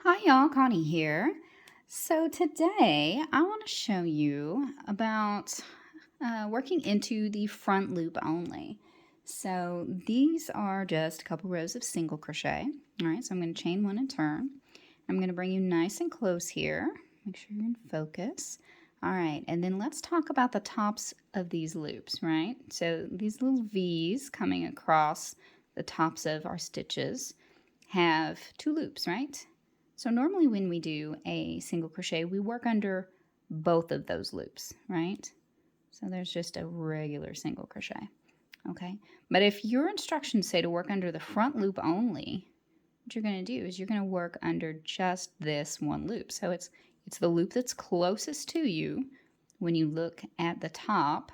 Hi y'all, Connie here. So today I want to show you about working into the front loop only. So these are just a couple rows of single crochet. All right, so I'm going to chain one and turn. I'm going to bring you nice and close here. Make sure you're in focus. All right, and then let's talk about the tops of these loops, right? So these little V's coming across the tops of our stitches have two loops, right? So normally when we do a single crochet, we work under both of those loops, right? So there's just a regular single crochet, okay? But if your instructions say to work under the front loop only, what you're gonna do is you're gonna work under just this one loop. So it's the loop that's closest to you when you look at the top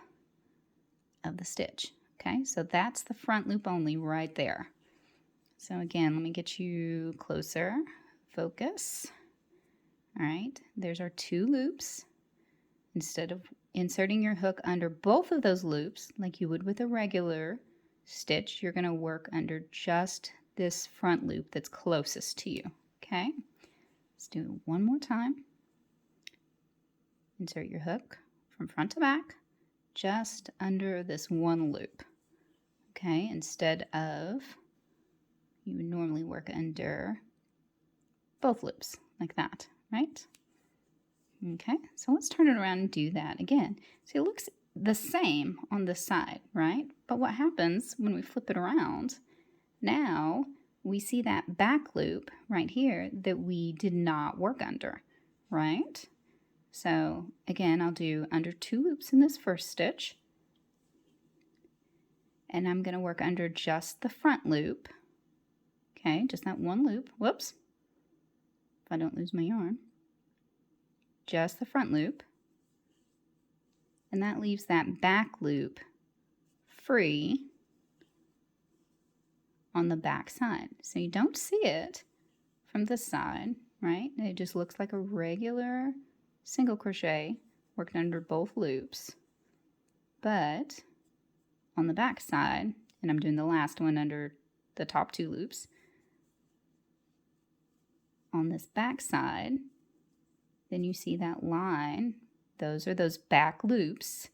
of the stitch, okay? So that's the front loop only right there. So again, let me get you closer. Focus. All right, there's our two loops. Instead of inserting your hook under both of those loops, like you would with a regular stitch, you're going to work under just this front loop that's closest to you. Okay, let's do it one more time. Insert your hook from front to back, just under this one loop. Okay, instead of, you would normally work under both loops like that, right? Okay, so let's turn it around and do that again. See, it looks the same on this side, right? But what happens when we flip it around, now we see that back loop right here that we did not work under, right? So again, I'll do under two loops in this first stitch, and I'm going to work under just the front loop. Okay, just that one loop. Whoops. If I don't lose my yarn. Just the front loop. And that leaves that back loop free on the back side. So you don't see it from this side, right? It just looks like a regular single crochet worked under both loops. But on the back side, and I'm doing the last one under the top two loops, on this back side, then you see that line. Those are those back loops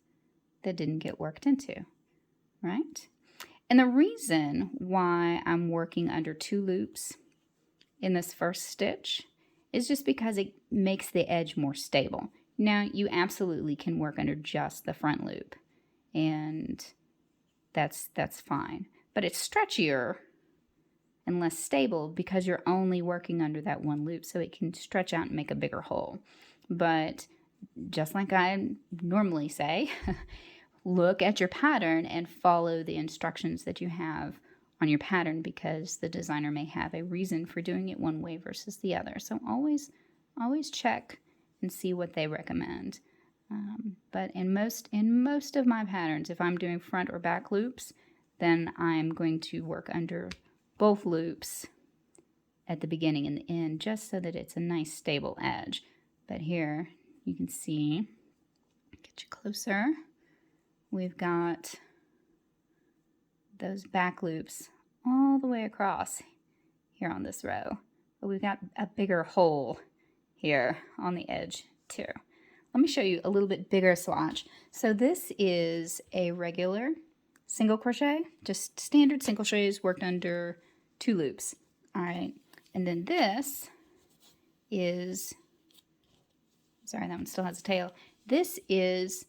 that didn't get worked into, right? And the reason why I'm working under two loops in this first stitch is just because it makes the edge more stable. Now, you absolutely can work under just the front loop, and that's fine. But it's stretchier and less stable because you're only working under that one loop, so it can stretch out and make a bigger hole. But just like I normally say, look at your pattern and follow the instructions that you have on your pattern, because the designer may have a reason for doing it one way versus the other. So always check and see what they recommend. But in most of my patterns, if I'm doing front or back loops, then I'm going to work under both loops at the beginning and the end, just so that it's a nice stable edge. But here you can see, get you closer, we've got those back loops all the way across here on this row. But we've got a bigger hole here on the edge too. Let me show you a little bit bigger swatch. So this is a regular single crochet, just standard single crochets worked under two loops. All right, and then this is, sorry, that one still has a tail. This is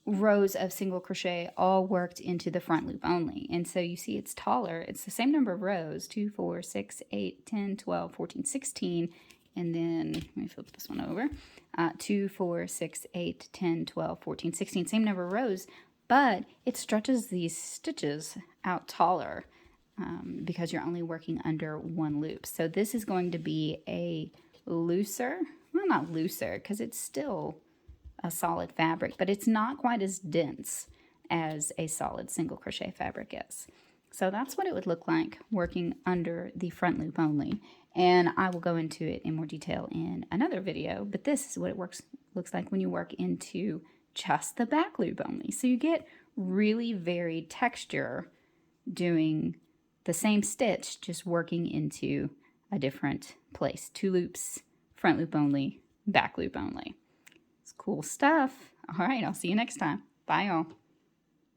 rows of single crochet all worked into the front loop only. And so you see it's taller. It's the same number of rows, 2, 4, 6, 8, 10, 12, 14, 16. And then, let me flip this one over. 2, 4, 6, 8, 10, 12, 14, 16. Same number of rows, but it stretches these stitches out taller because you're only working under one loop. So this is going to be a looser, well, not looser, because it's still a solid fabric, but it's not quite as dense as a solid single crochet fabric is. So that's what it would look like working under the front loop only. And I will go into it in more detail in another video, but this is what it looks like when you work into just the back loop only. So you get really varied texture doing the same stitch, just working into a different place. 2 loops, front loop only, back loop only. It's cool stuff. All right, I'll see you next time. Bye, y'all.